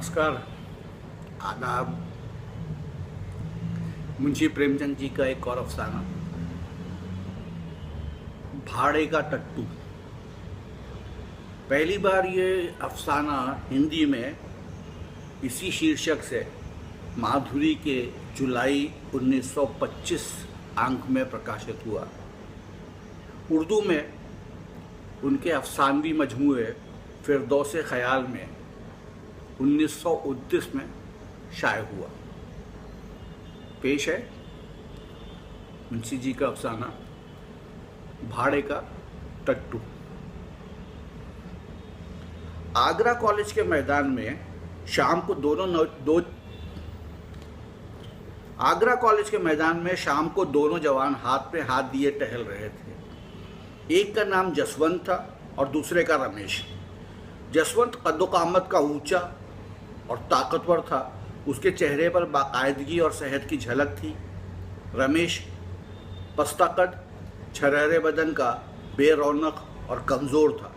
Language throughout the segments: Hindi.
नमस्कार, आदाब। मुंशी प्रेमचंद जी का एक और अफसाना, भाड़े का टट्टू। पहली बार ये अफसाना हिंदी में इसी शीर्षक से माधुरी के जुलाई 1925 अंक में प्रकाशित हुआ। उर्दू में उनके अफसानवी मजमूए फिरदौस ख़याल में 1929 में शाये हुआ। पेश है मुंशी जी का अफसाना, भाड़े का टट्टू। आगरा कॉलेज के मैदान में शाम को दोनों जवान हाथ पे हाथ दिए टहल रहे थे। एक का नाम जसवंत था और दूसरे का रमेश। जसवंत कद्दो-कामत का ऊंचा और ताकतवर था, उसके चेहरे पर बाकायदगी और सेहत की झलक थी। रमेश पस्ताकद, छरहरे बदन का, बेरौनक और कमज़ोर था।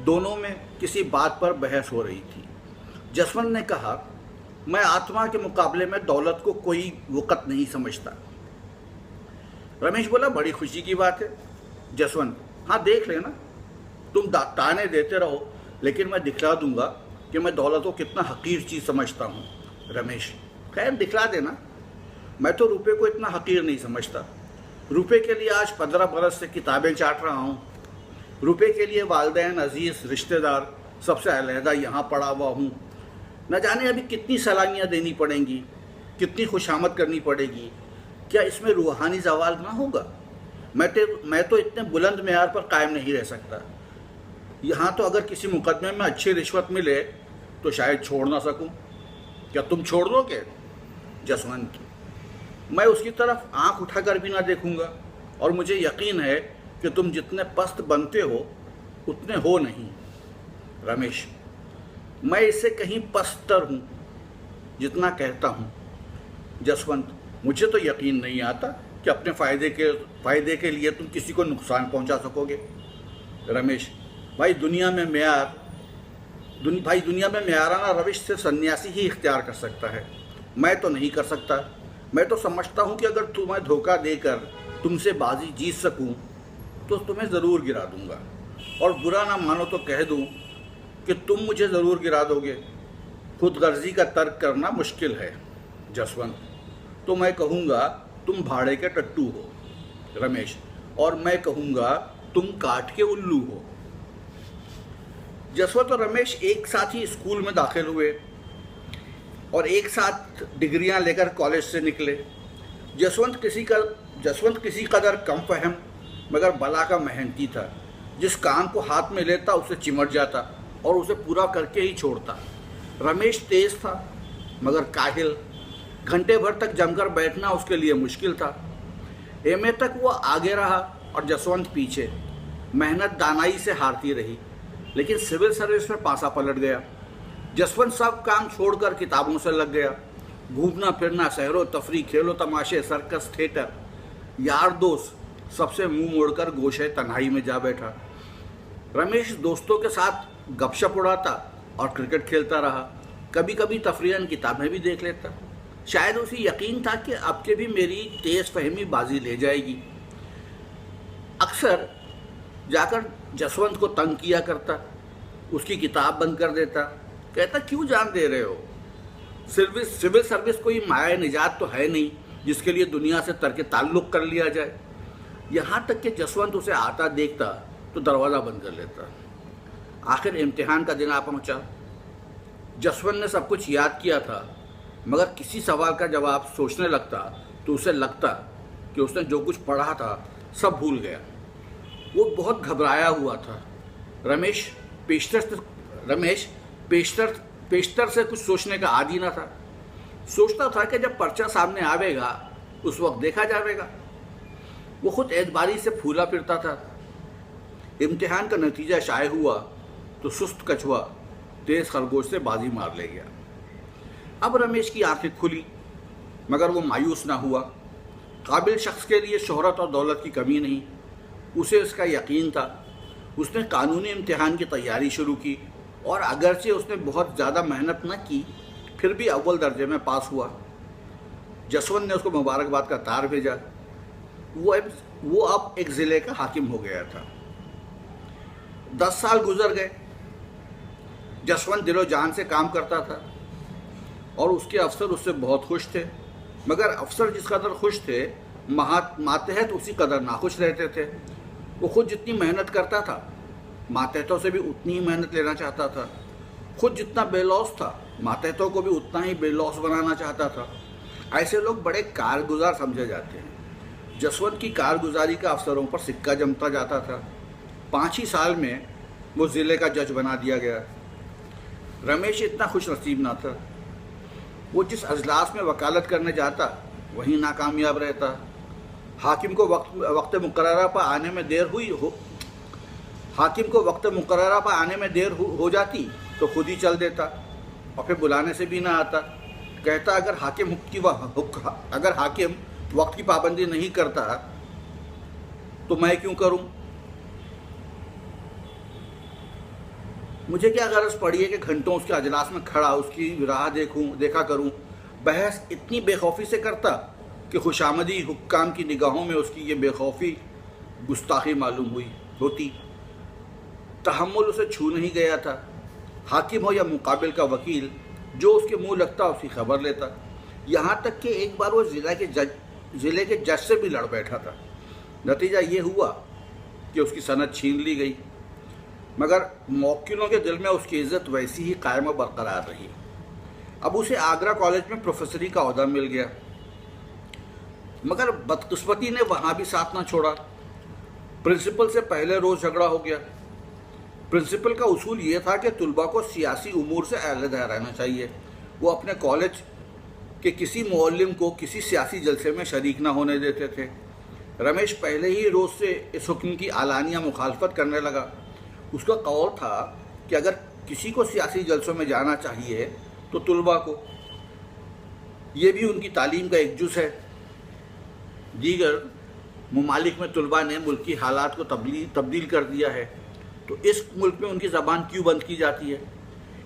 दोनों में किसी बात पर बहस हो रही थी। जसवंत ने कहा, मैं आत्मा के मुकाबले में दौलत को कोई वक़्त नहीं समझता। रमेश बोला, बड़ी खुशी की बात है। जसवंत, हाँ देख लेना, तुम ताने देते रहो, लेकिन मैं दिखला दूंगा कि मैं दौलत को कितना हकीर चीज़ समझता हूँ। रमेश, खैर दिखला देना। मैं तो रुपए को इतना हकीर नहीं समझता। रुपए के लिए आज 15 बरस से किताबें चाट रहा हूँ। रुपए के लिए वालिदैन, अजीज़, रिश्तेदार सबसे अलहदा यहाँ पड़ा हुआ हूँ। न जाने अभी कितनी सलामियाँ देनी पड़ेंगी, कितनी खुशामद करनी पड़ेगी। क्या इसमें रूहानी ज़वाल ना होगा? मैं तो इतने बुलंद मेयार पर कायम नहीं रह सकता। यहाँ तो अगर किसी मुकदमे में अच्छी रिश्वत मिले तो शायद छोड़ ना सकूं। क्या तुम छोड़ दोगे? जसवंत, मैं उसकी तरफ आंख उठाकर भी ना देखूंगा, और मुझे यकीन है कि तुम जितने पस्त बनते हो उतने हो नहीं। रमेश, मैं इससे कहीं पस्तर हूँ जितना कहता हूँ। जसवंत, मुझे तो यकीन नहीं आता कि अपने फ़ायदे के लिए तुम किसी को नुकसान पहुँचा सकोगे। रमेश, भाई दुनिया में मेयाराना रविश से सन्यासी ही इख्तियार कर सकता है। मैं तो नहीं कर सकता। मैं तो समझता हूँ कि अगर तुम्हें धोखा देकर तुमसे बाजी जीत सकूँ तो तुम्हें ज़रूर गिरा दूँगा, और बुरा ना मानो तो कह दूँ कि तुम मुझे ज़रूर गिरा दोगे। खुद गर्जी का तर्क करना मुश्किल है। जसवंत, तो मैं कहूँगा तुम भाड़े के टट्टू हो। रमेश, और मैं कहूँगा तुम काठ के उल्लू हो। जसवंत और रमेश एक साथ ही स्कूल में दाखिल हुए और एक साथ डिग्रियां लेकर कॉलेज से निकले। जसवंत किसी कदर कम फहम मगर बला का मेहनती था। जिस काम को हाथ में लेता उसे चिमट जाता और उसे पूरा करके ही छोड़ता। रमेश तेज था मगर काहिल। घंटे भर तक जमकर बैठना उसके लिए मुश्किल था। एमए तक वो आगे रहा और जसवंत पीछे। मेहनत दानाई से हारती रही, लेकिन सिविल सर्विस में पासा पलट गया। जसवंत सब काम छोड़कर किताबों से लग गया। घूमना फिरना, सैरो तफरी, खेलो तमाशे, सर्कस, थिएटर, यार दोस्त सबसे मुंह मोड़कर गोशे तन्हाई में जा बैठा। रमेश दोस्तों के साथ गपशप उड़ाता और क्रिकेट खेलता रहा। कभी कभी तफरीहन किताबें भी देख लेता। शायद उसे यकीन था कि अब के भी मेरी तेज फहमी बाजी ले जाएगी। अक्सर जाकर जसवंत को तंग किया करता, उसकी किताब बंद कर देता। कहता, क्यों जान दे रहे हो? सिविल सर्विस कोई माया निजात तो है नहीं जिसके लिए दुनिया से तर्क ताल्लुक़ कर लिया जाए। यहाँ तक कि जसवंत उसे आता देखता तो दरवाज़ा बंद कर लेता। आखिर इम्तिहान का दिन आ पहुँचा। जसवंत ने सब कुछ याद किया था, मगर किसी सवाल का जवाब सोचने लगता तो उसे लगता कि उसने जो कुछ पढ़ा था सब भूल गया। वो बहुत घबराया हुआ था। रमेश पेशतर से कुछ सोचने का आदी न था। सोचता था कि जब पर्चा सामने आवेगा उस वक्त देखा जाएगा। वो खुद एतबारी से फूला फिरता था। इम्तिहान का नतीजा शाये हुआ तो सुस्त कछुआ तेज खरगोश से बाजी मार ले गया। अब रमेश की आंखें खुली, मगर वो मायूस ना हुआ। काबिल शख्स के लिए शोहरत और दौलत की कमी नहीं, उसे इसका यकीन था। उसने कानूनी इम्तिहान की तैयारी शुरू की और अगरचे उसने बहुत ज़्यादा मेहनत न की, फिर भी अव्वल दर्जे में पास हुआ। जसवंत ने उसको मुबारकबाद का तार भेजा। वो अब एक ज़िले का हाकिम हो गया था। 10 साल गुजर गए। जसवंत दिलो जान से काम करता था और उसके अफसर उससे बहुत खुश थे, मगर अफसर जिस कदर खुश थे मातहत उसी कदर नाखुश रहते थे। वो खुद जितनी मेहनत करता था मातहतों से भी उतनी ही मेहनत लेना चाहता था। खुद जितना बेलौस था मातहतों को भी उतना ही बेलौस बनाना चाहता था। ऐसे लोग बड़े कारगुजार समझे जाते हैं। जसवंत की कारगुजारी का अफसरों पर सिक्का जमता जाता था। 5 ही साल में वो ज़िले का जज बना दिया गया। रमेश इतना खुश नसीब ना था। वो जिस अजलास में वकालत करने जाता वहीं नाकामयाब रहता। हाकिम को वक्त मुकर्ररा पर आने में देर हो जाती तो खुद ही चल देता और फिर बुलाने से भी ना आता। कहता अगर हाकिम वक्त की पाबंदी नहीं करता तो मैं क्यों करूं? मुझे क्या गरज पड़ी है कि घंटों उसके अजलास में खड़ा उसकी राह देखा करूं। बहस इतनी बेखौफी से करता कि खुशामदी हुक्काम की निगाहों में उसकी ये बेखौफी गुस्ताखी मालूम होती। तहम्मुल उसे छू नहीं गया था। हाकिम हो या मुकाबिल का वकील, जो उसके मुंह लगता उसकी खबर लेता। यहाँ तक कि एक बार वो ज़िले के जज से भी लड़ बैठा था। नतीजा ये हुआ कि उसकी सनद छीन ली गई, मगर मौक्किलों के दिल में उसकी इज्जत वैसी ही कायम बरकरार रही। अब उसे आगरा कॉलेज में प्रोफेसरी का ओहदा मिल गया, मगर बदकिस्मती ने वहाँ भी साथ ना छोड़ा। प्रिंसिपल से पहले रोज़ झगड़ा हो गया। प्रिंसिपल का उसूल ये था कि तुलबा को सियासी उमूर से अलहदा रहना चाहिए। वो अपने कॉलेज के किसी मुअल्लिम को किसी सियासी जलसे में शरीक ना होने देते थे। रमेश पहले ही रोज़ से इस हुक्म की आलानिया मुखालफत करने लगा। उसका कौल था कि अगर किसी को सियासी जलसों में जाना चाहिए तो तुलबा को। ये भी उनकी तालीम का एक जुज़ है। दीगर ममालिक में तुलबा ने मुल्की हालात को तब्दील कर दिया है, तो इस मुल्क में उनकी ज़बान क्यों बंद की जाती है?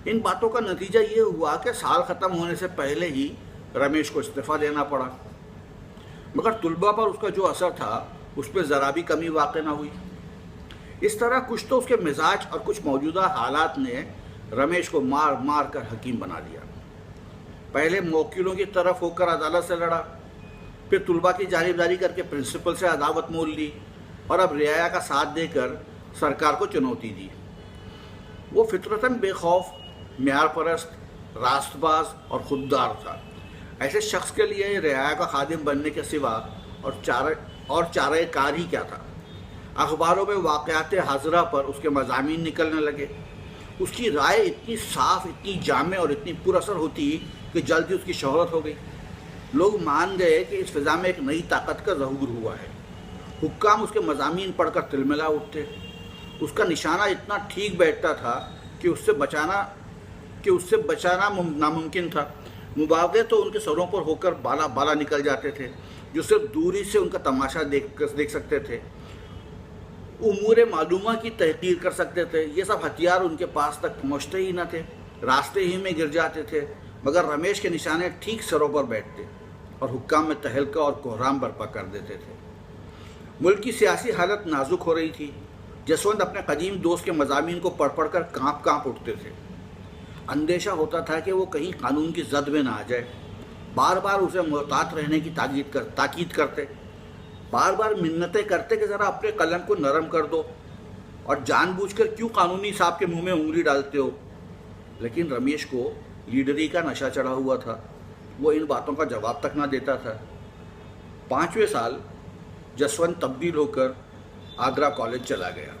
इन बातों का नतीजा ये हुआ कि साल ख़त्म होने से पहले ही रमेश को इस्तीफ़ा देना पड़ा। मगर तुलबा पर उसका जो असर था उस पर ज़रा भी कमी वाक़ई ना हुई। इस तरह कुछ तो उसके मिजाज और कुछ मौजूदा हालात ने रमेश को मार मार कर हकीम बना दिया। पहले मौक्किलों की तरफ होकर अदालत से लड़ा, फिर तुलबा की जानिबदारी करके प्रिंसिपल से अदावत मोल ली और अब रियाया का साथ देकर सरकार को चुनौती दी। वो फितरतन बेखौफ, म्यार परस्त, रास्तबाज और खुददार था। ऐसे शख्स के लिए रियाया का खादिम बनने के सिवा और चारे कार ही क्या था। अखबारों में वाक़यात हाज़िरा पर उसके मज़ामीन निकलने लगे। उसकी राय इतनी साफ, इतनी जामे और इतनी पुरअसर होती कि जल्दी उसकी शोहरत हो गई। लोग मान गए कि इस फिज़ा में एक नई ताकत का ज़हूर हुआ है। हुक्काम उसके मज़ामीन पढ़कर तिलमिला उठते। उसका निशाना इतना ठीक बैठता था कि उससे बचाना नामुमकिन था। मुबावजे तो उनके सरों पर होकर बाला निकल जाते थे, जो सिर्फ दूरी से उनका तमाशा देख सकते थे। उमूर मालूमा की तहकीर कर सकते थे। ये सब हथियार उनके पास तक पहुँचते ही न थे, रास्ते ही में गिर जाते थे। मगर रमेश के निशाने ठीक सरों पर बैठते और हुक्काम में तहलका और कोहराम बर्पा कर देते थे। मुल्क की सियासी हालत नाजुक हो रही थी। जसवंत अपने कदीम दोस्त के मज़ामीन को पढ़ कर काँप उठते थे। अंदेशा होता था कि वो कहीं कानून की जद में ना आ जाए। बार बार उसे मोहतात रहने की ताकीद करते, बार बार मिन्नतें करते कि ज़रा अपने कलम को नरम कर दो और जानबूझकर क्यों कानूनी साहब के मुंह में उंगली डालते हो। लेकिन रमेश को लीडरी का नशा चढ़ा हुआ था। वो इन बातों का जवाब तक ना देता था। 5वें साल जसवंत तब्दील होकर आगरा कॉलेज चला गया।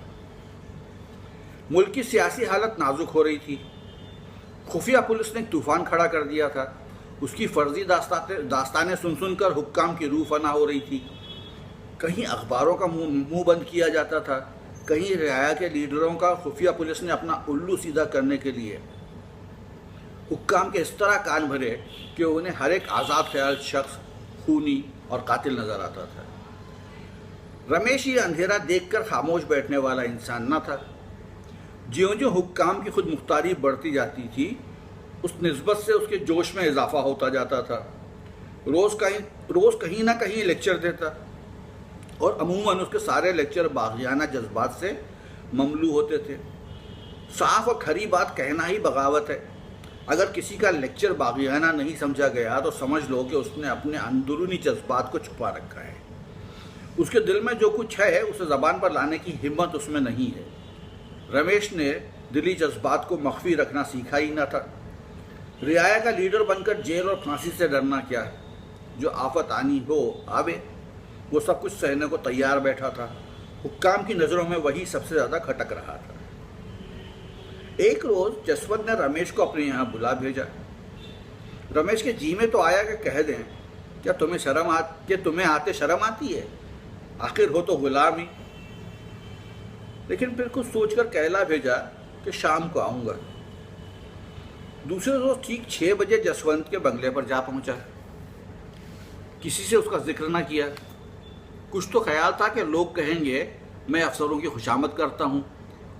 मुल्क की सियासी हालत नाजुक हो रही थी। खुफिया पुलिस ने एक तूफ़ान खड़ा कर दिया था। उसकी फर्जी दास्तानें सुनकर हुक्काम की रूह फना हो रही थी। कहीं अखबारों का मुंह बंद किया जाता था, कहीं रियाया के लीडरों का खुफिया पुलिस ने अपना उल्लू सीधा करने के लिए हुक्काम के इस तरह कान भरे कि उन्हें हर एक आज़ाद ख्याल शख्स खूनी और कातिल नज़र आता था। रमेश ये अंधेरा देखकर खामोश बैठने वाला इंसान न था। ज्यों ज्यों हुक्काम की खुद मुख्तारी बढ़ती जाती थी, उस निस्बत से उसके जोश में इजाफा होता जाता था। रोज़ कहीं ना कहीं लेक्चर देता और अमूमन उसके सारे लेक्चर बाग़ियाना जज्बात से ममलू होते थे। साफ और खरी बात कहना ही बगावत है। अगर किसी का लेक्चर बाग़ियाना नहीं समझा गया तो समझ लो कि उसने अपने अंदरूनी जज्बात को छुपा रखा है। उसके दिल में जो कुछ है उसे ज़बान पर लाने की हिम्मत उसमें नहीं है। रमेश ने दिली जज्बात को मख्फी रखना सीखा ही ना था। रियाया का लीडर बनकर जेल और फांसी से डरना क्या है, जो आफत आनी हो आवे। वो सब कुछ सहने को तैयार बैठा था। हुक्काम की नज़रों में वही सबसे ज़्यादा खटक रहा था। एक रोज़ जसवंत ने रमेश को अपने यहाँ बुला भेजा। रमेश के जी में तो आया कि कह दें, क्या तुम्हें आते शर्म आती है? आखिर हो तो गुलाम ही। लेकिन फिर कुछ सोचकर कहला भेजा कि शाम को आऊँगा। दूसरे रोज़ ठीक 6 बजे जसवंत के बंगले पर जा पहुँचा। किसी से उसका जिक्र ना किया। कुछ तो ख्याल था कि लोग कहेंगे मैं अफसरों की खुशामद करता हूँ,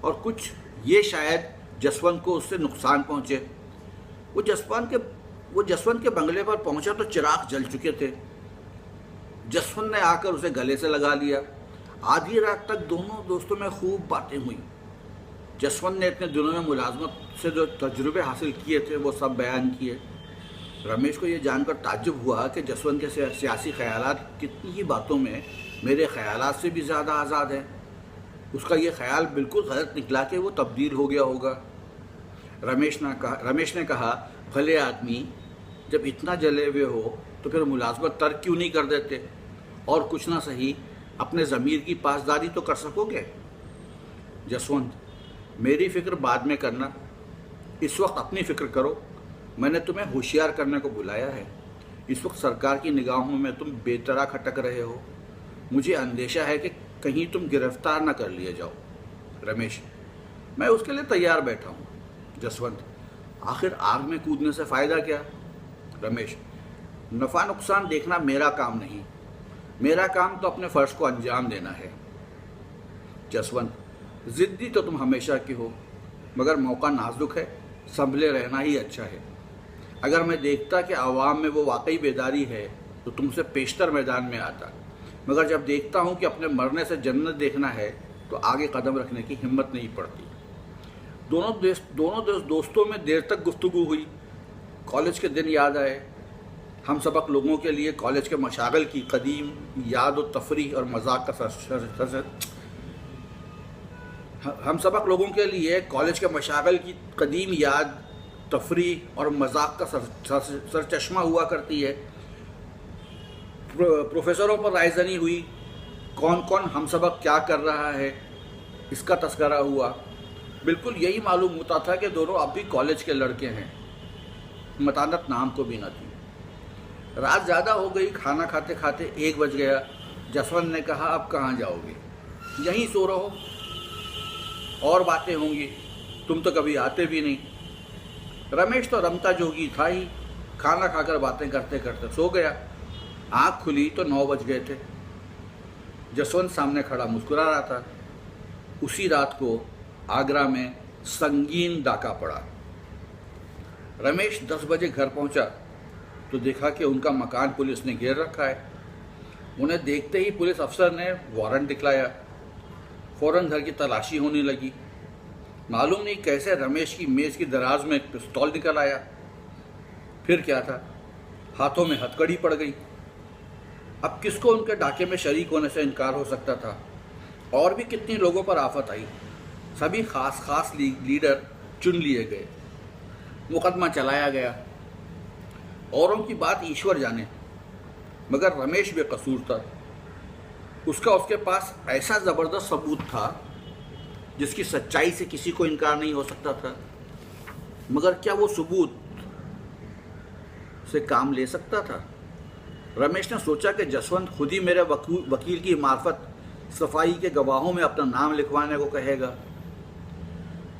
और कुछ ये शायद जसवंत को उससे नुकसान पहुँचे। वो जसवंत के बंगले पर पहुँचा तो चिराग जल चुके थे। जसवंत ने आकर उसे गले से लगा लिया। आधी रात तक दोनों दोस्तों में खूब बातें हुई। जसवंत ने इतने दिनों में मुलाजमत से जो तजुर्बे हासिल किए थे वो सब बयान किए। रमेश को ये जानकर ताज्जुब हुआ कि जसवंत के सियासी ख्यालात कितनी ही बातों में मेरे ख्यालात से भी ज़्यादा आज़ाद है। उसका ये ख्याल बिल्कुल गलत निकला कि वो तब्दील हो गया होगा। रमेश ने कहा, भले आदमी, जब इतना जले हुए हो तो फिर मुलाजमत तर्क क्यों नहीं कर देते, और कुछ ना सही अपने ज़मीर की पासदारी तो कर सकोगे। जसवंत, मेरी फ़िक्र बाद में करना, इस वक्त अपनी फ़िक्र करो। मैंने तुम्हें होशियार करने को बुलाया है। इस वक्त सरकार की निगाहों में तुम बेतरा खटक रहे हो। मुझे अंदेशा है कि कहीं तुम गिरफ्तार न कर लिए जाओ। रमेश, मैं उसके लिए तैयार बैठा हूँ। जसवंत, आखिर आग में कूदने से फ़ायदा क्या? रमेश, नफ़ा नुकसान देखना मेरा काम नहीं। मेरा काम तो अपने फ़र्ज़ को अंजाम देना है। जसवंत, ज़िद्दी तो तुम हमेशा की हो, मगर मौका नाजुक है, संभले रहना ही अच्छा है। अगर मैं देखता कि आवाम में वो वाकई बेदारी है तो तुमसे पेशतर मैदान में आता, मगर जब देखता हूँ कि अपने मरने से जन्नत देखना है तो आगे कदम रखने की हिम्मत नहीं पड़ती। दोनों दोस्तों में देर तक गुफ्तगू हुई। कॉलेज के दिन याद आए। हम सबक लोगों के लिए कॉलेज के मशागल की कदीम याद और तफरी और मजाक का हम सबक लोगों के लिए कॉलेज के मशागल की कदीम याद, तफरी और मजाक का सरचश्मा हुआ करती है। प्रोफेसरों पर रायजनी हुई। कौन कौन हम सबक क्या कर रहा है इसका तस्करा हुआ। बिल्कुल यही मालूम होता था कि दोनों अब भी कॉलेज के लड़के हैं। मतानत नाम को भी न थी। रात ज़्यादा हो गई। खाना खाते खाते 1 बज गया। जसवंत ने कहा, अब कहाँ जाओगे? यहीं सो रहो, और बातें होंगी, तुम तो कभी आते भी नहीं। रमेश तो रमता जोगी था ही। खाना खाकर बातें करते करते सो गया। आँख खुली तो 9 बज गए थे। जसवंत सामने खड़ा मुस्कुरा रहा था। उसी रात को आगरा में संगीन डाका पड़ा। रमेश 10 बजे घर पहुंचा तो देखा कि उनका मकान पुलिस ने घेर रखा है। उन्हें देखते ही पुलिस अफसर ने वारंट दिखलाया। फौरन घर की तलाशी होने लगी। मालूम नहीं कैसे रमेश की मेज़ की दराज में एक पिस्तौल निकल आया। फिर क्या था, हाथों में हथकड़ी पड़ गई। अब किसको उनके डाके में शरीक होने से इनकार हो सकता था। और भी कितनी लोगों पर आफत आई। सभी खास लीडर चुन लिए गए। मुकदमा चलाया गया। औरों की बात ईश्वर जाने, मगर रमेश बेकसूर था। उसके पास ऐसा ज़बरदस्त सबूत था जिसकी सच्चाई से किसी को इनकार नहीं हो सकता था। मगर क्या वो सबूत से काम ले सकता था? रमेश ने सोचा कि जसवंत खुद ही मेरे वकील की मार्फत सफाई के गवाहों में अपना नाम लिखवाने को कहेगा।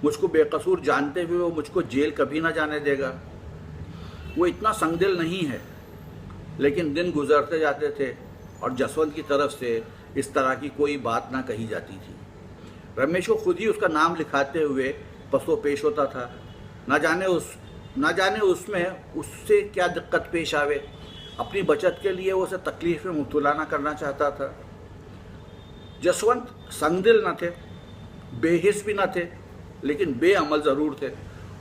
मुझको बेकसूर जानते हुए वो मुझको जेल कभी ना जाने देगा। वो इतना संगदिल नहीं है। लेकिन दिन गुजरते जाते थे और जसवंत की तरफ से इस तरह की कोई बात ना कही जाती थी। रमेश को खुद ही उसका नाम लिखाते हुए पसो पेश होता था। ना जाने उसमें उससे क्या दिक्कत पेश आवे। अपनी बचत के लिए वो उसे तकलीफ में मुब्तला ना करना चाहता था। जसवंत संगदिल न थे, बेहिस भी न थे, लेकिन बेअमल ज़रूर थे।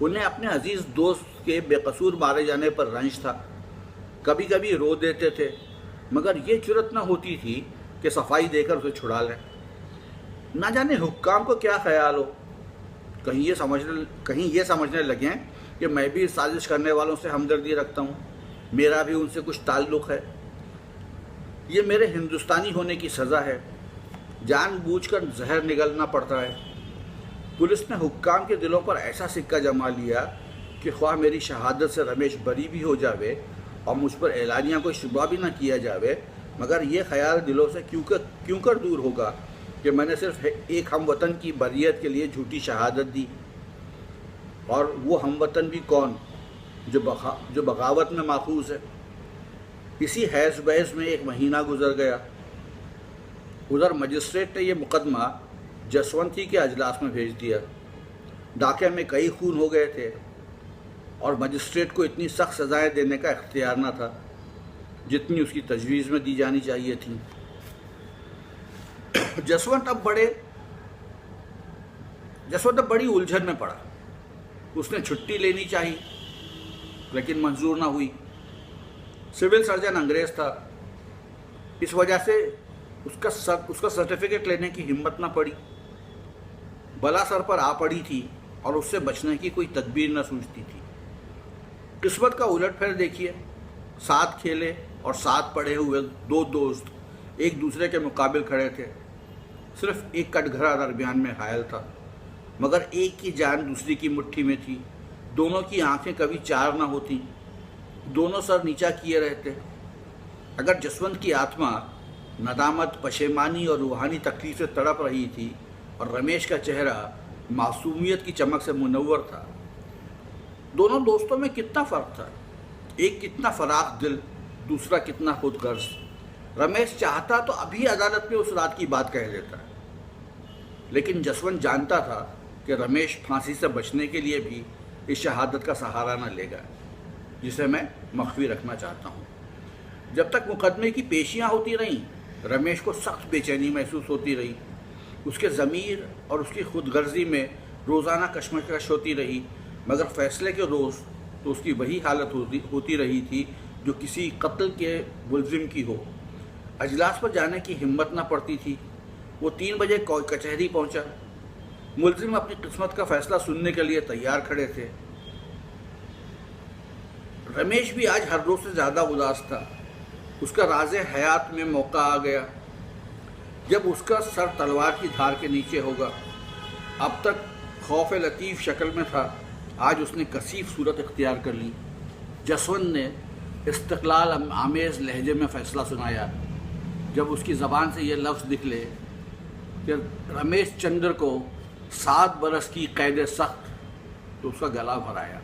उन्हें अपने अजीज़ दोस्त के बेकसूर मारे जाने पर रंज था। कभी कभी रो देते थे, मगर ये जुर्रत न होती थी कि सफाई देकर उसे छुड़ा लें। ना जाने हुक्काम को क्या ख्याल हो, कहीं ये समझने लगें कि मैं भी साजिश करने वालों से हमदर्दी रखता हूँ, मेरा भी उनसे कुछ ताल्लुक़ है। ये मेरे हिंदुस्तानी होने की सज़ा है, जानबूझकर जहर निगलना पड़ता है। पुलिस ने हुक्काम के दिलों पर ऐसा सिक्का जमा लिया कि ख्वाह मेरी शहादत से रमेश बरी भी हो जावे और मुझ पर एलानिया कोई शुबा भी ना किया जावे, मगर ये ख्याल दिलों से क्यों कर दूर होगा कि मैंने सिर्फ एक हमवतन की बरियत के लिए झूठी शहादत दी। और वो हमवतन भी कौन, जो बगावत में माखूज है। इसी हैस बहस में एक महीना गुजर गया। उधर मजिस्ट्रेट ने यह मुकदमा जसवंती के अजलास में भेज दिया। डाके में कई खून हो गए थे और मजिस्ट्रेट को इतनी सख्त सज़ाएं देने का इख्तियार न था जितनी उसकी तजवीज़ में दी जानी चाहिए थी। जसवंत अब बड़ी उलझन में पड़ा। उसने छुट्टी लेनी चाहिए, लेकिन मंजूर ना हुई। सिविल सर्जन अंग्रेज़ था, इस वजह से उसका सर्टिफिकेट लेने की हिम्मत ना पड़ी। बला सर पर आ पड़ी थी और उससे बचने की कोई तदबीर न सूझती थी। किस्मत का उलटफेर देखिए, साथ खेले और साथ पढ़े हुए दो दोस्त एक दूसरे के मुकाबिल खड़े थे। सिर्फ एक कटघरा दरमियान में हायल था, मगर एक की जान दूसरी की मुट्ठी में थी। दोनों की आंखें कभी चार ना होती, दोनों सर नीचा किए रहते। अगर जसवंत की आत्मा नदामत, पशेमानी और रूहानी तकलीफ से तड़प रही थी और रमेश का चेहरा मासूमियत की चमक से मुनव्वर था। दोनों दोस्तों में कितना फ़र्क था, एक कितना फराख दिल, दूसरा कितना खुदगर्ज। रमेश चाहता तो अभी अदालत में उस रात की बात कह देता, लेकिन जसवंत जानता था कि रमेश फांसी से बचने के लिए भी इस शहादत का सहारा न लेगा, जिसे मैं मख्फी रखना चाहता हूँ। जब तक मुकदमे की पेशियाँ होती रहीं, रमेश को सख्त बेचैनी महसूस होती रही। उसके ज़मीर और उसकी खुदगर्जी में रोज़ाना कशमकश होती रही, मगर फ़ैसले के रोज़ तो उसकी वही हालत होती रही थी जो किसी कत्ल के मुलजिम की हो। अजलास पर जाने की हिम्मत न पड़ती थी। वो 3 बजे कचहरी पहुंचा। मुलजिम अपनी किस्मत का फ़ैसला सुनने के लिए तैयार खड़े थे। रमेश भी आज हर रोज़ से ज़्यादा उदास था। उसका राज़े हयात में मौका आ गया जब उसका सर तलवार की धार के नीचे होगा। अब तक खौफ लतीफ़ शक्ल में था, आज उसने कसीफ सूरत इख्तियार कर ली। जसवंत ने इस्तक़लाल आमेज़ लहजे में फ़ैसला सुनाया। जब उसकी ज़बान से ये लफ्ज़ निकले कि रमेश चंद्र को 7 बरस की कैद सख्त, तो उसका गला भराया।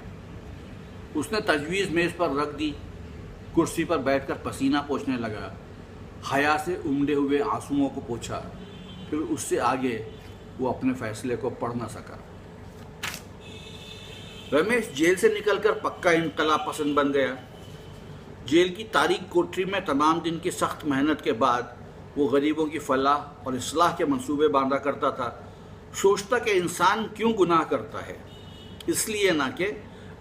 उसने तजवीज़ मेज़ पर रख दी, कुर्सी पर बैठकर पसीना पोंछने लगा। हया से उमड़े हुए आंसुओं को पोंछा, फिर उससे आगे वो अपने फ़ैसले को पढ़ न सका। रमेश जेल से निकलकर पक्का इनकलाब पसंद बन गया। जेल की तारीक कोठरी में तमाम दिन की सख्त मेहनत के बाद वो गरीबों की फलाह और इस्लाह के मंसूबे बांधा करता था। सोचता कि इंसान क्यों गुनाह करता है, इसलिए ना कि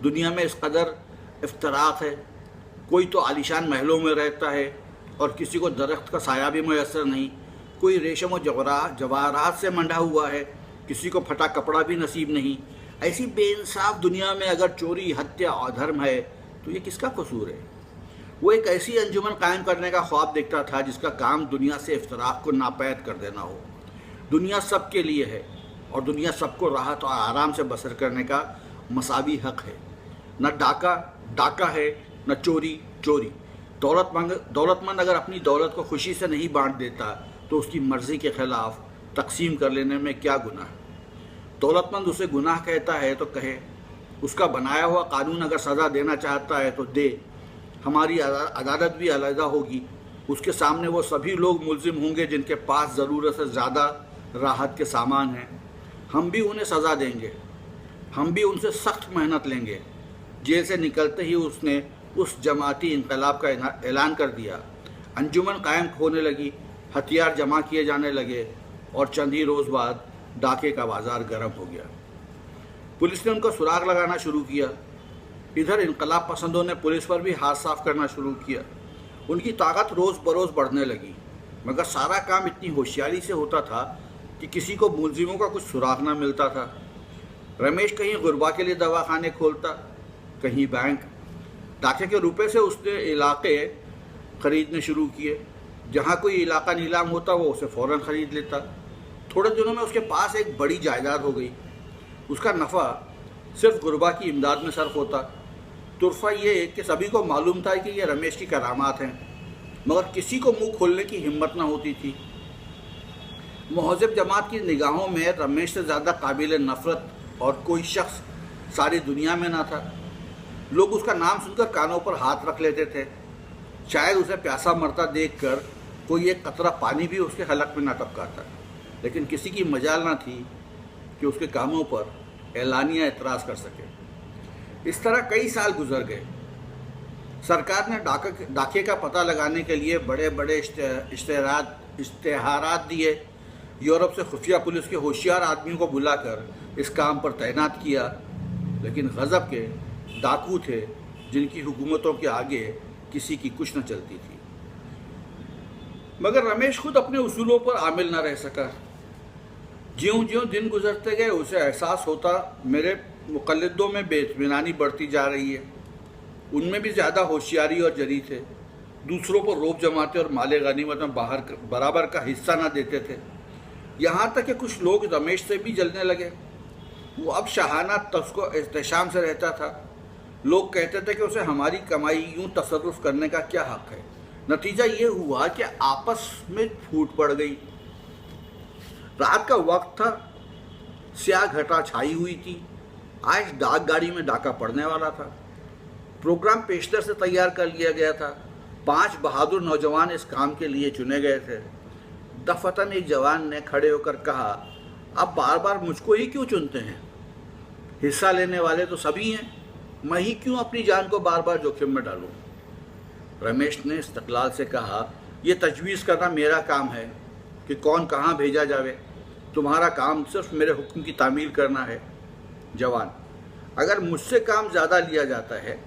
दुनिया में इस कदर इफ्तराक है। कोई तो आलीशान महलों में रहता है और किसी को दरख्त का साया भी मैसर नहीं। कोई रेशम और जवाहरात से मंडा हुआ है, किसी को फटा कपड़ा भी नसीब नहीं। ऐसी बेइंसाफ दुनिया में अगर चोरी, हत्या और धर्म है तो ये किसका कसूर है? वो एक ऐसी अंजुमन कायम करने का ख्वाब देखता था जिसका काम दुनिया से इफ्तराक को नापैद कर देना हो। दुनिया सब के लिए है और दुनिया सबको राहत और आराम से बसर करने का मसावी हक है। न डाका डाका है, न चोरी चोरी। दौलतमंद अगर अपनी दौलत को खुशी से नहीं बांट देता तो उसकी मर्ज़ी के ख़िलाफ़ तकसीम कर लेने में क्या गुनाह? दौलतमंद उसे गुनाह कहता है तो कहे, उसका बनाया हुआ कानून अगर सज़ा देना चाहता है तो दे। हमारी अदालत भी अलहदा होगी, उसके सामने वो सभी लोग मुल्ज़िम होंगे जिनके पास ज़रूरत से ज़्यादा राहत के सामान हैं, हम भी उन्हें सज़ा देंगे, हम भी उनसे सख्त मेहनत लेंगे। जेल से निकलते ही उसने उस जमाती इनकलाब का ऐलान कर दिया। अंजुमन कायम होने लगी, हथियार जमा किए जाने लगे और चंद ही रोज़ बाद डाके का बाज़ार गर्म हो गया। पुलिस ने उनका सुराग लगाना शुरू किया। इधर इनकलाब पसंदों ने पुलिस पर भी हाथ साफ करना शुरू किया। उनकी ताकत रोज़ बरोज़ बढ़ने लगी, मगर सारा काम इतनी होशियारी से होता था कि किसी को मुलजिमों का कुछ सुराग ना मिलता था। रमेश कहीं गुरबा के लिए दवाखाने खोलता, कहीं बैंक। डाके के रुपए से उसने इलाके खरीदने शुरू किए। जहाँ कोई इलाका नीलाम होता वो उसे फ़ौरन ख़रीद लेता। थोड़े दिनों में उसके पास एक बड़ी जायदाद हो गई। उसका नफ़ा सिर्फ गुरबा की इमदाद में सर्फ होता। तुरफा ये कि सभी को मालूम था कि ये रमेश की करामात हैं, मगर किसी को मुंह खोलने की हिम्मत न होती थी। महज़ब जमात की निगाहों में रमेश से ज़्यादा काबिल नफ़रत और कोई शख्स सारी दुनिया में ना था। लोग उसका नाम सुनकर कानों पर हाथ रख लेते थे। शायद उसे प्यासा मरता देखकर कोई एक कतरा पानी भी उसके हलक में ना टपकाता, लेकिन किसी की मजाल ना थी कि उसके कामों पर एलानिया एतराज़ कर सके। इस तरह कई साल गुजर गए। सरकार ने डाके का पता लगाने के लिए बड़े बड़े इश्तेहारात दिए। यूरोप से खुफिया पुलिस के होशियार आदमियों को बुलाकर इस काम पर तैनात किया, लेकिन गज़ब के डाकू थे जिनकी हुकूमतों के आगे किसी की कुछ न चलती थी। मगर रमेश खुद अपने उसूलों पर आमिल न रह सका। ज्यों ज्यों दिन गुजरते गए उसे एहसास होता मेरे मुक़ल्लिदों में बेइत्मीनानी बढ़ती जा रही है। उनमें भी ज़्यादा होशियारी और जरी थे। दूसरों पर रोब जमाते और माले गनीमत में बराबर का हिस्सा ना देते थे। यहाँ तक कि कुछ लोग रमेश से भी जलने लगे। वो अब शाहाना तस्को एहतशाम से रहता था। लोग कहते थे कि उसे हमारी कमाई यूँ तसर्रुफ़ करने का क्या हक़ है। नतीजा ये हुआ कि आपस में फूट पड़ गई। रात का वक्त था, स्याह घटा छाई हुई थी। आज डाक गाड़ी में डाका पड़ने वाला था। प्रोग्राम पेशतर से तैयार कर लिया गया था। 5 बहादुर नौजवान इस काम के लिए चुने गए थे। दफतन एक जवान ने खड़े होकर कहा, आप बार बार मुझको ही क्यों चुनते हैं? हिस्सा लेने वाले तो सभी हैं, मैं ही क्यों अपनी जान को बार बार जोखिम में डालूं? रमेश ने इस्तक़लाल से कहा, यह तजवीज़ करना मेरा काम है कि कौन कहाँ भेजा जावे। तुम्हारा काम सिर्फ मेरे हुक्म की तामील करना है। जवान, अगर मुझसे काम ज़्यादा लिया जाता है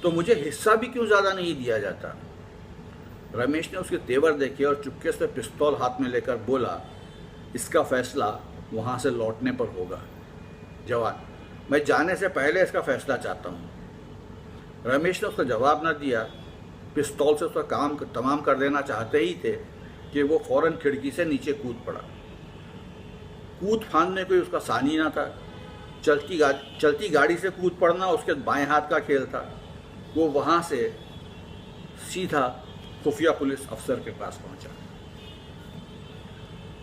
तो मुझे हिस्सा भी क्यों ज़्यादा नहीं दिया जाता? रमेश ने उसके तेवर देखे और चुपके से पिस्तौल हाथ में लेकर बोला, इसका फ़ैसला वहाँ से लौटने पर होगा। जवान, मैं जाने से पहले इसका फ़ैसला चाहता हूँ। रमेश ने उसका जवाब न दिया। पिस्तौल से उसका काम तमाम कर देना चाहते ही थे कि वो फ़ौरन खिड़की से नीचे कूद पड़ा। कूद फांदने कोई उसका सानी ना था। चलती गाड़ी से कूद पड़ना उसके बाएं हाथ का खेल था। वो वहाँ से सीधा खुफिया पुलिस अफसर के पास पहुँचा।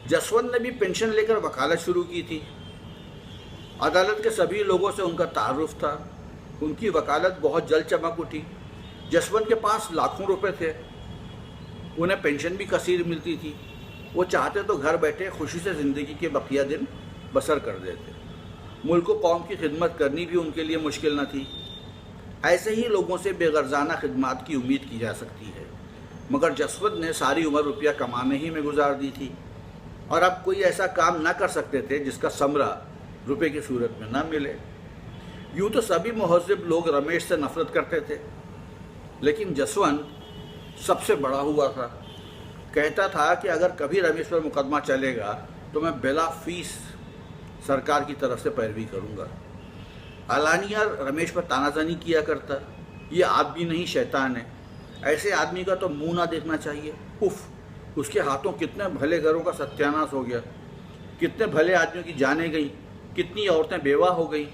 जसवंत ने भी पेंशन लेकर वकालत शुरू की थी। अदालत के सभी लोगों से उनका तारुफ था। उनकी वकालत बहुत जल्द चमक उठी। जसवंत के पास लाखों रुपए थे। उन्हें पेंशन भी कसीर मिलती थी। वो चाहते तो घर बैठे खुशी से ज़िंदगी के बकिया दिन बसर कर देते। मुल्क को कौम की खिदमत करनी भी उनके लिए मुश्किल न थी। ऐसे ही लोगों से बेगर्जाना खिदमत की उम्मीद की जा सकती है, मगर जसवंत ने सारी उम्र रुपया कमाने ही में गुजार दी थी और अब कोई ऐसा काम ना कर सकते थे जिसका समरा रुपए की सूरत में ना मिले। यूँ तो सभी महज़ब लोग रमेश से नफ़रत करते थे, लेकिन जसवंत सबसे बड़ा हुआ था। कहता था कि अगर कभी रमेश पर मुकदमा चलेगा तो मैं बिला फीस सरकार की तरफ से पैरवी करूंगा। अलानिया रमेश पर तानाज़नी किया करता, ये आदमी नहीं शैतान है, ऐसे आदमी का तो मुंह ना देखना चाहिए। उफ, उसके हाथों कितने भले घरों का सत्यानाश हो गया, कितने भले आदमियों की जानें गई, कितनी औरतें बेवा हो गई,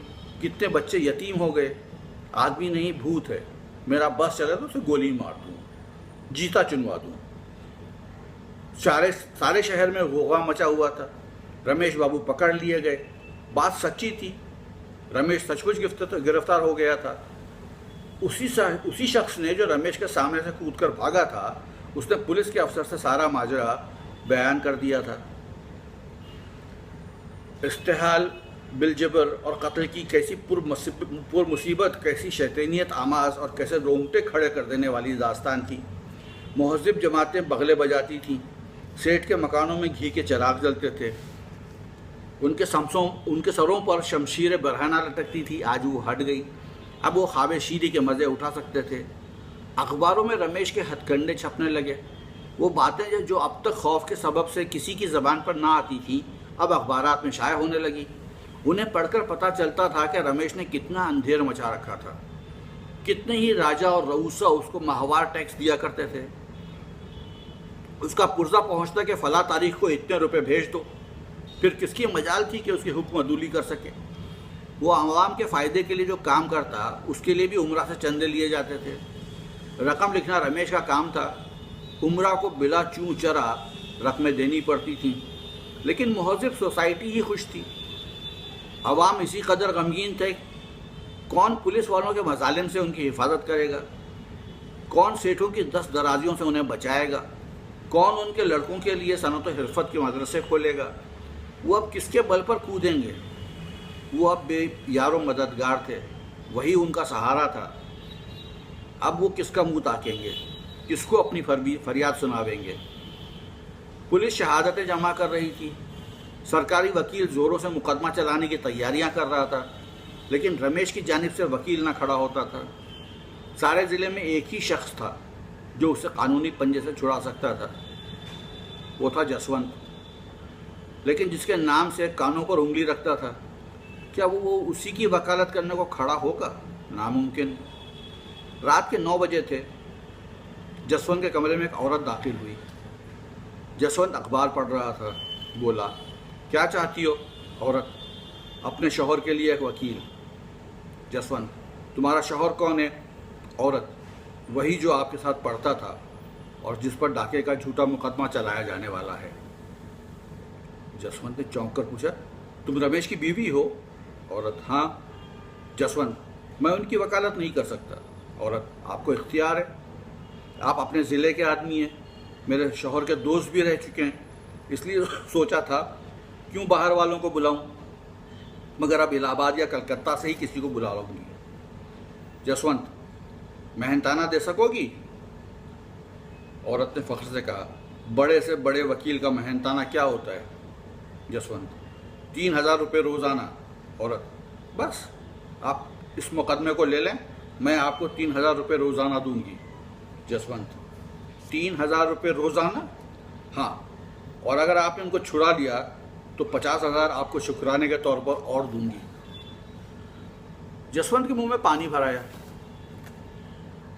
कितने बच्चे यतीम हो गए। आदमी नहीं भूत है। मेरा बस चले तो उसे गोली मार दूँ, जीता चुनवा दूँ। सारे शहर में गोगा मचा हुआ था। रमेश बाबू पकड़ लिए गए। बात सच्ची थी, रमेश सचमुच गिरफ्तार हो गया था। उसी शख्स ने जो रमेश के सामने से कूदकर भागा था, उसने पुलिस के अफसर से सारा माजरा बयान कर दिया था। इस्तेहाल बिलजबर और कत्ल की कैसी पुर मुसीबत, कैसी शैतानियत आमाज और कैसे रोंगटे खड़े कर देने वाली दास्तान थी। महज़िब जमातें बगले बजाती थीं, सेठ के मकानों में घी के चिराग जलते थे, उनके सरों पर शमशीर बरहाना लटकती थी। आज वो हट गई, अब वो ख्वाब शीरी के मज़े उठा सकते थे। अखबारों में रमेश के हथकंडे छपने लगे। वो बातें जो अब तक खौफ के सबब से किसी की ज़बान पर ना आती थी, अब अखबारात में शाया होने लगी। उन्हें पढ़कर पता चलता था कि रमेश ने कितना अंधेर मचा रखा था। कितने ही राजा और रऊसा उसको माहवार टैक्स दिया करते थे। उसका पुर्जा पहुंचता कि फ़ला तारीख को इतने रुपए भेज दो। फिर किसकी मजाल थी कि उसकी हुक्म अदूली कर सके। वो आवाम के फ़ायदे के लिए जो काम करता, उसके लिए भी उम्रा से चंदे लिए जाते थे। रकम लिखना रमेश का काम था। उम्रा को बिला चूं चरा रकमें देनी पड़ती थीं, लेकिन महज़िब सोसाइटी ही खुश थी। अवाम इसी कदर गमगीन थे। कौन पुलिस वालों के मजालिम से उनकी हिफाजत करेगा, कौन सेठों की दस्त दराजियों से उन्हें बचाएगा, कौन उनके लड़कों के लिए सनत व हिरफत के मदरसे खोलेगा। वो अब किसके बल पर कूदेंगे। वो अब बेयारो मददगार थे, वही उनका सहारा था। अब वो किसका मुंह ताकेंगे, किसको अपनी फरियाद सुनावेंगे। पुलिस शहादतें जमा कर रही थी, सरकारी वकील ज़ोरों से मुकदमा चलाने की तैयारियां कर रहा था, लेकिन रमेश की जानिब से वकील ना खड़ा होता था। सारे ज़िले में एक ही शख्स था जो उसे कानूनी पंजे से छुड़ा सकता था, वो था जसवंत। लेकिन जिसके नाम से कानों पर उंगली रखता था, क्या वो उसी की वकालत करने को खड़ा होगा? नामुमकिन। रात के 9 बजे थे। जसवंत के कमरे में एक औरत दाखिल हुई। जसवंत अखबार पढ़ रहा था। बोला, क्या चाहती हो? औरत, अपने शौहर के लिए एक वकील। जसवंत, तुम्हारा शौहर कौन है? औरत, वही जो आपके साथ पढ़ता था और जिस पर डाके का झूठा मुकदमा चलाया जाने वाला है। जसवंत ने चौंक कर पूछा, तुम रमेश की बीवी हो? औरत, हाँ। जसवंत, मैं उनकी वकालत नहीं कर सकता। औरत, आपको इख्तियार है, आप अपने ज़िले के आदमी हैं, मेरे शौहर के दोस्त भी रह चुके हैं, इसलिए सोचा था क्यों बाहर वालों को बुलाऊं, मगर अब इलाहाबाद या कलकत्ता से ही किसी को बुला लूँगी। जसवंत, मेहनताना दे सकोगी? औरत ने फ़ख्र से कहा, बड़े से बड़े वकील का मेहनताना क्या होता है? जसवंत, 3000 रुपये रोज़ाना। औरत, बस आप इस मुकदमे को ले लें, मैं आपको 3000 रुपये रोज़ाना दूंगी। जसवंत, 3000 रुपये रोज़ाना? हाँ, और अगर आपने उनको छुड़ा लिया तो 50,000 आपको शुक्राने के तौर पर और दूंगी। जसवंत के मुंह में पानी भर आया।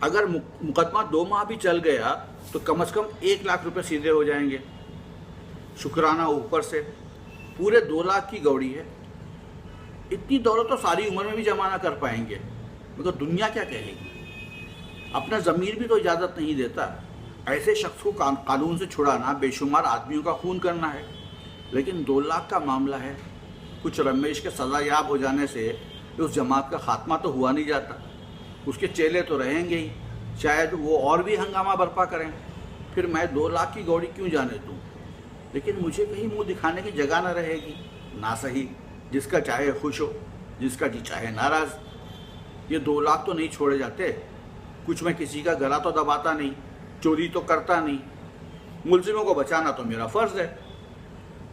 अगर मुकदमा 2 माह भी चल गया तो कम से कम 1 लाख रुपए सीधे हो जाएंगे, शुक्राना ऊपर से। पूरे 2 लाख की गौड़ी है। इतनी दौलत तो सारी उम्र में भी जमा ना कर पाएंगे, मगर दुनिया क्या कहेगी। अपना ज़मीर भी तो इजाज़त नहीं देता। ऐसे शख्स को कानून से छुड़ाना बेशुमार आदमियों का खून करना है। लेकिन 2 लाख का मामला है। कुछ रमेश के सज़ायाब हो जाने से उस जमात का खात्मा तो हुआ नहीं जाता। उसके चेले तो रहेंगे ही, शायद वो और भी हंगामा बर्पा करें। फिर मैं 2 लाख की गौड़ी क्यों जाने दूँ? लेकिन मुझे कहीं मुंह दिखाने की जगह न रहेगी। ना सही, जिसका चाहे खुश हो, जिसका जी चाहे नाराज़। ये 2 लाख तो नहीं छोड़े जाते। कुछ मैं किसी का गला तो दबाता नहीं, चोरी तो करता नहीं। मुलजिमों को बचाना तो मेरा फ़र्ज़ है।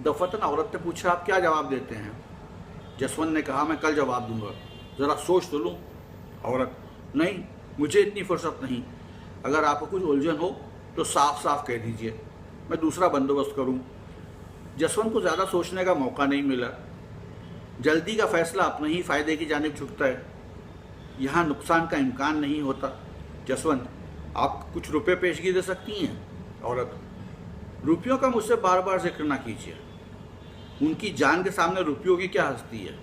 दफ़तन औरत ने पूछा, आप क्या जवाब देते हैं? जसवंत ने कहा, मैं कल जवाब दूंगा, ज़रा सोच तो लूँ। औरत, नहीं, मुझे इतनी फुर्सत नहीं। अगर आपको कुछ उलझन हो तो साफ साफ कह दीजिए, मैं दूसरा बंदोबस्त करूँ। जसवंत को ज़्यादा सोचने का मौका नहीं मिला। जल्दी का फैसला अपने ही फ़ायदे की जानिब झुकता है। यहाँ नुकसान का इम्कान नहीं होता। जसवंत, आप कुछ रुपए पेशगी दे सकती हैं? औरत, रुपयों का मुझसे बार बार जिक्र ना कीजिए। उनकी जान के सामने रुपयों की क्या हस्ती है।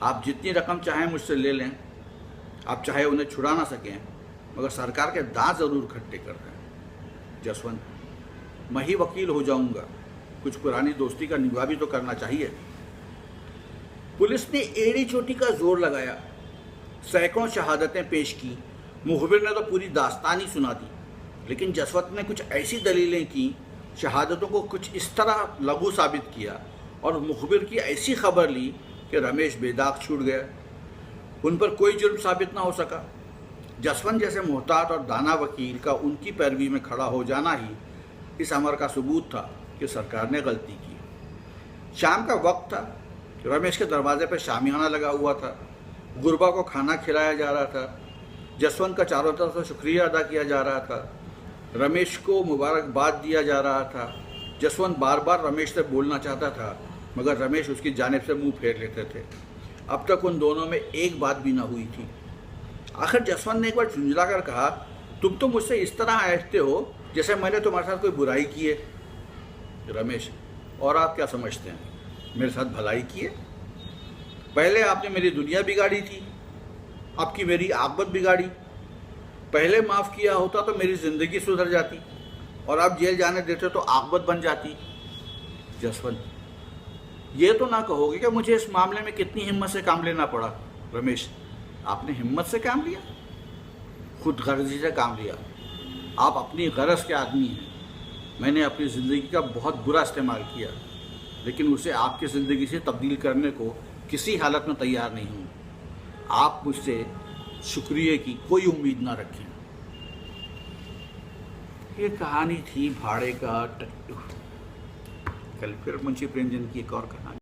आप जितनी रकम चाहें मुझसे ले लें। आप चाहे उन्हें छुड़ा ना सकें, मगर सरकार के दांत ज़रूर इकट्ठे कर दें। जसवंत, मैं ही वकील हो जाऊंगा। कुछ पुरानी दोस्ती का निभा भी तो करना चाहिए। पुलिस ने एड़ी चोटी का जोर लगाया, सैकड़ों शहादतें पेश की। मुखबिर ने तो पूरी दास्तान ही सुना दी, लेकिन जसवंत ने कुछ ऐसी दलीलें की, शहादतों को कुछ इस तरह लघु साबित किया और मुखबिर की ऐसी खबर ली कि रमेश बेदाग छूट गया। उन पर कोई जुर्म साबित ना हो सका। जसवंत जैसे मोहतात और दाना वकील का उनकी पैरवी में खड़ा हो जाना ही इस अमर का सबूत था कि सरकार ने गलती की। शाम का वक्त था। रमेश के दरवाजे पर शामियाना लगा हुआ था। गुरबा को खाना खिलाया जा रहा था। जसवंत का चारों तरफ से शुक्रिया अदा किया जा रहा था। रमेश को मुबारकबाद दिया जा रहा था। जसवंत बार बार रमेश से बोलना चाहता था, मगर रमेश उसकी जानिब से मुंह फेर लेते थे। अब तक उन दोनों में एक बात भी ना हुई थी। आखिर जसवंत ने एक बार झुंझला कर कहा, तुम तो मुझसे इस तरह ऐठते हो जैसे मैंने तुम्हारे साथ कोई बुराई की है। रमेश, और आप क्या समझते हैं, मेरे साथ भलाई की है? पहले आपने मेरी दुनिया बिगाड़ी थी, अब की मेरी आकबत बिगाड़ी। पहले माफ़ किया होता तो मेरी ज़िंदगी सुधर जाती, और अब जेल जाने देते तो आकबत बन जाती। जसवंत, ये तो ना कहोगे कि मुझे इस मामले में कितनी हिम्मत से काम लेना पड़ा? रमेश, आपने हिम्मत से काम लिया? खुद गर्जी से काम लिया। आप अपनी गरज के आदमी हैं। मैंने अपनी ज़िंदगी का बहुत बुरा इस्तेमाल किया, लेकिन उसे आपकी ज़िंदगी से तब्दील करने को किसी हालत में तैयार नहीं हूँ। आप मुझसे शुक्रिया की कोई उम्मीद ना रखें। ये कहानी थी भाड़े का टट्टू। कल फिर मुंशी प्रेमचंद की एक और कहानी।